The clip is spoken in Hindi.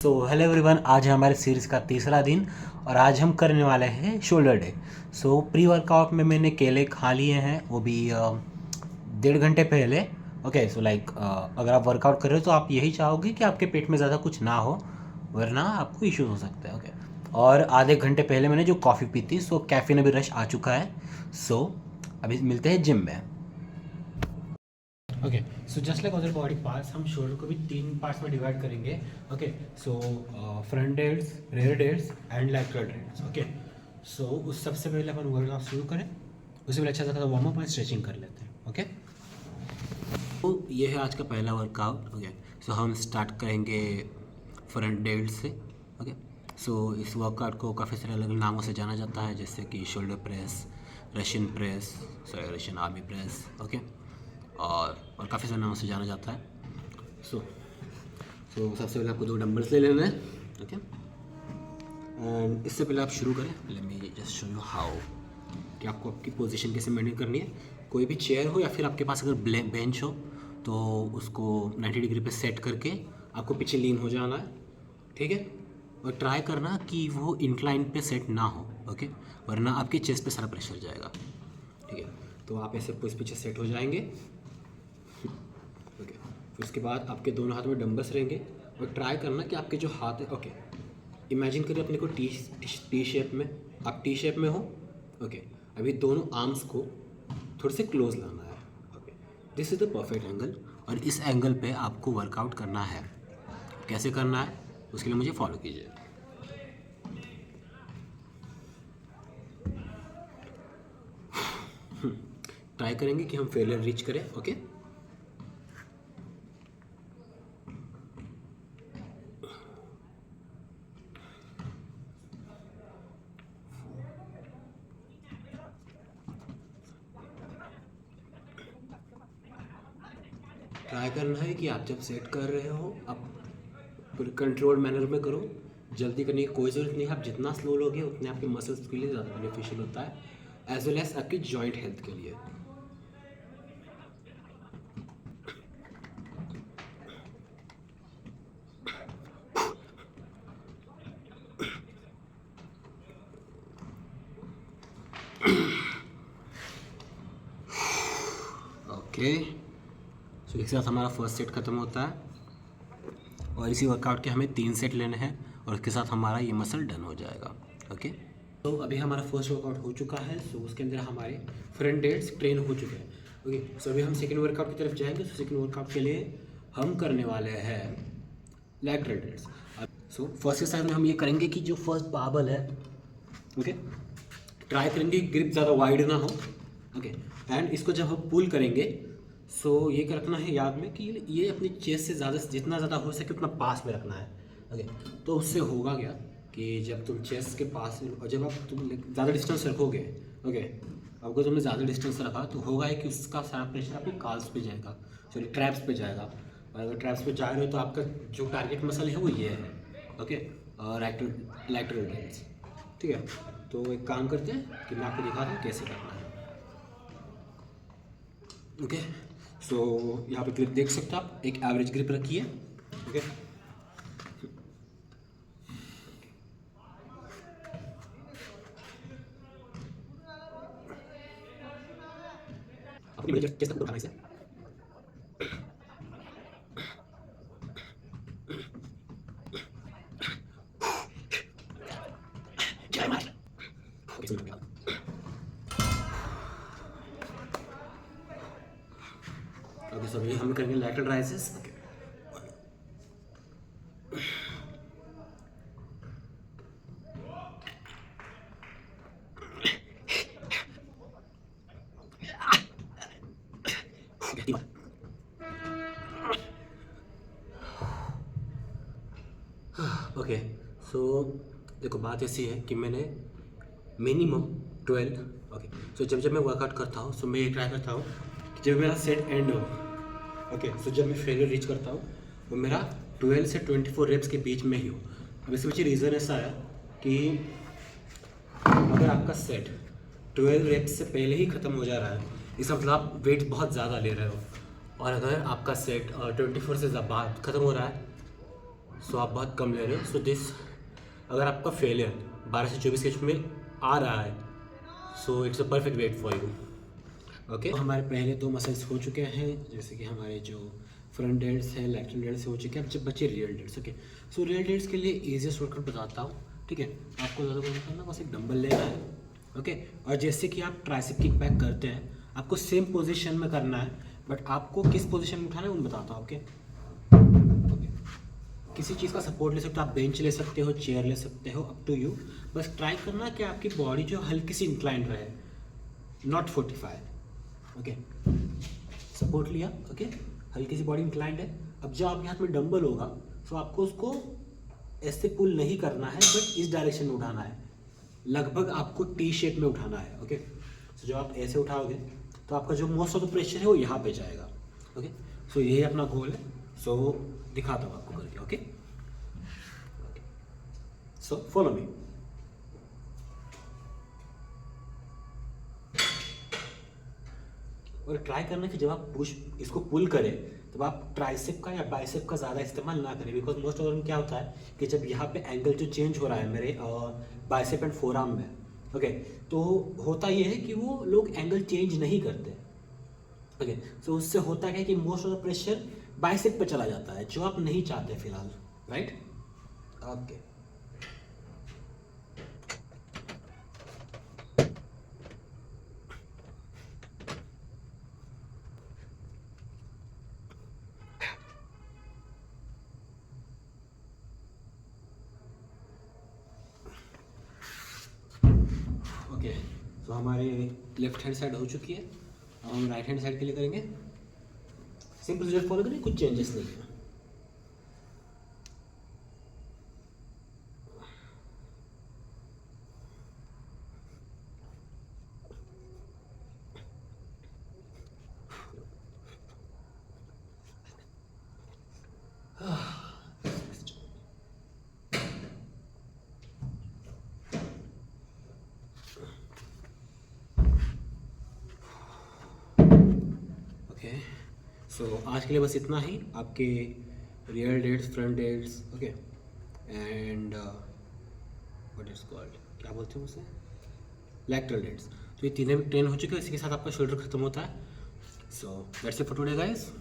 तो हेलो एवरीवन, आज है हमारे सीरीज़ का तीसरा दिन और आज हम करने वाले हैं शोल्डर डे। सो प्री वर्कआउट में मैंने केले खा लिए हैं, वो भी 1.5 घंटे पहले। ओके, सो लाइक अगर आप वर्कआउट कर रहे हो तो आप यही चाहोगे कि आपके पेट में ज़्यादा कुछ ना हो, वरना आपको इश्यूज हो सकते हैं। ओके, और आधे घंटे पहले मैंने जो कॉफ़ी पी थी, सो कैफीन अभी रश आ चुका है। सो अभी मिलते हैं जिम में। Okay, so just like other body parts, हम शोल्डर को भी 3 पार्ट्स में डिवाइड करेंगे। Okay, so front delts, rear delts and lateral delts. Okay, so उस सबसे पहले अपन वर्कआउट शुरू करें, उससे पहले अच्छा सा वार्म अप और स्ट्रेचिंग कर लेते हैं। ओके, तो ये है आज का पहला वर्कआउट। ओके, सो हम स्टार्ट करेंगे फ्रंट डेल्ट से। ओके, सो इस वर्कआउट को काफ़ी सारे अलग अलग नामों से जाना जाता है, जैसे कि shoulder press, Russian press, sorry Russian army press. Okay, और काफ़ी सारे नामों से जाना जाता है। सो सबसे पहले आपको 2 डंबल्स ले लेना है। ओके, एंड इससे पहले आप शुरू करें, let me just show you how कि आपको आपकी पोजीशन कैसे मेंटेन करनी है। कोई भी चेयर हो या फिर आपके पास अगर बेंच हो तो उसको 90 डिग्री पे सेट करके आपको पीछे लीन हो जाना है। ठीक है, और ट्राई करना कि वो इंक्लाइन पे सेट ना हो। ओके, वरना आपके चेस्ट पे सारा प्रेशर जाएगा। ठीक है, तो आप ऐसे पीछे सेट हो जाएंगे। ओके, फिर उसके बाद आपके दोनों हाथ में डंबल्स रहेंगे और ट्राई करना कि आपके जो हाथ है, ओके, इमेजिन करिए अपने को टी शेप में, आप टी शेप में हो। ओके, अभी दोनों आर्म्स को थोड़े से क्लोज लाना है। Okay, this is the perfect angle, और इस एंगल पे आपको वर्कआउट करना है। कैसे करना है उसके लिए मुझे फॉलो कीजिए। ट्राई करेंगे कि हम फेलियर रीच करें। ओके, ट्राई करना है कि आप जब सेट कर रहे हो आप पूरे कंट्रोल मैनर में करो। जल्दी करने की कोई ज़रूरत नहीं है। आप जितना स्लो लोगे उतने आपके मसल्स के लिए ज़्यादा बेनिफिशियल होता है, एज वेल एज आपकी जॉइंट हेल्थ के लिए। ओके, सो इसके साथ हमारा फर्स्ट सेट ख़त्म होता है, और इसी वर्कआउट के हमें 3 सेट लेने हैं और इसके साथ हमारा ये मसल डन हो जाएगा। ओके, तो अभी हमारा फर्स्ट वर्कआउट हो चुका है, सो उसके अंदर हमारे फ्रंट डेल्ट्स ट्रेन हो चुके हैं। ओके, सो अभी हम सेकेंड वर्कआउट की तरफ जाएंगे। सो सेकेंड वर्कआउट के लिए हम करने वाले हैं lateral delts. So first exercise में हम ये करेंगे कि जो फर्स्ट बारबेल है, ओके, ट्राई करेंगे ग्रिप ज़्यादा वाइड ना हो। ओके, एंड इसको जब हम पुल करेंगे, सो ये रखना है याद में कि ये अपनी चेस्ट से ज़्यादा, जितना ज़्यादा हो सके उतना पास में रखना है। ओके, तो उससे होगा क्या कि जब तुम चेस्ट के पास, और जब आप तुम ज़्यादा डिस्टेंस रखोगे, ओके, अगर तुमने ज़्यादा डिस्टेंस रखा तो होगा है कि उसका सारा प्रेशर आपके काल्स पे जाएगा, सॉरी ट्रैप्स पे जाएगा। और अगर ट्रैप्स पे जा रहे हो तो आपका जो टारगेट मसल है वो ये है। Okay, lateral delts. ठीक है, तो एक काम करते हैं कि मैं आपको दिखाता हूँ कैसे करना है। ओके, सो यहाँ पे ग्रिप देख सकते हो आप, एक एवरेज ग्रिप रखिए। ओके, अपनी चेस्ट को उठाना इसे। जय माता। ओके, सो अभी हम करेंगे लैटरल राइजेस। ओके, ओके, सो देखो बात ऐसी है कि मैंने मिनिमम 12, ओके, सो जब मैं वर्कआउट करता हूँ, सो मैं ये ट्राई करता हूँ कि जब मेरा सेट एंड हो, ओके, सो जब मैं फेलियर रीच करता हूँ वो मेरा 12 से 24 रेप्स के बीच में ही हो। अब इसके पीछे रीज़न ऐसा है कि अगर आपका सेट 12 रेप्स से पहले ही ख़त्म हो जा रहा है, इसका मतलब आप वेट बहुत ज़्यादा ले रहे हो, और अगर आपका सेट 24 से बाद ख़त्म हो रहा है सो आप बहुत कम ले रहे हो। सो दिस, अगर आपका फेलियर 12 से 24 के में आ रहा है, so it's a perfect wait for you. Okay, हमारे पहले 2 मसल्स हो चुके हैं, जैसे कि हमारे जो फ्रंट डेल्ट्स हैं, लैटरल डेल्ट्स हो चुके हैं। अब जब बचे real delts. Okay, so real delts के लिए ईजिएस्ट वर्कआउट बताता हूँ, ठीक है। आपको ज़्यादा कुछ नहीं करना, बस एक डंबल लेना है, ओके। और जैसे कि आप ट्राइसेप किक बैक करते हैं, आपको सेम पोजीशन में करना है, बट आपको किस पोजीशन में उठाना है वो बताता हूँ, ओके। किसी चीज़ का सपोर्ट ले सकते हो, आप बेंच ले सकते हो, चेयर ले सकते हो, अप टू यू। बस ट्राई करना कि आपकी बॉडी जो हल्की सी इंक्लाइन रहे, नॉट 45। ओके, सपोर्ट लिया, ओके, हल्की सी बॉडी इंक्लाइंड है। अब जब आपके हाथ में डंबल होगा, तो आपको उसको ऐसे पुल नहीं करना है, बट इस डायरेक्शन में उठाना है, लगभग आपको टी शेप में उठाना है, ओके। सो जब आप ऐसे उठाओगे तो आपका जो मोस्ट ऑफ द प्रेशर है वो यहाँ पे जाएगा, ओके। सो यही अपना गोल है। सो दिखाता हूँ आपको करके, ओके। So follow me. और ट्राई करना कि जब आप पुश इसको पुल करें, तब आप ट्राइसेप का या बाइसेप का ज़्यादा इस्तेमाल ना करें, बिकॉज मोस्ट ऑफ क्या होता है कि जब यहाँ पे एंगल जो चेंज हो रहा है मेरे बाइसेप एंड फोरआर्म में, ओके, तो होता ये है कि वो लोग एंगल चेंज नहीं करते, ओके। सो उससे होता है कि most of the pressure bicep पे चला जाता है, जो आप नहीं चाहते फिलहाल, राइट, ओके। ओके, तो हमारे लेफ्ट हैंड साइड हो चुकी है, अब हम राइट हैंड साइड के लिए करेंगे। सिंपल प्रोसीजर फॉलो करें, कुछ चेंजेस नहीं है। ओके, सो आज के लिए बस इतना ही। आपके real dates, front dates, okay, and what is called, क्या बोलते हैं उसे, लैटरल डेट्स, तो ये तीनों भी ट्रेन हो चुके हैं। इसी के साथ आपका शोल्डर खत्म होता है। So that's it for today guys.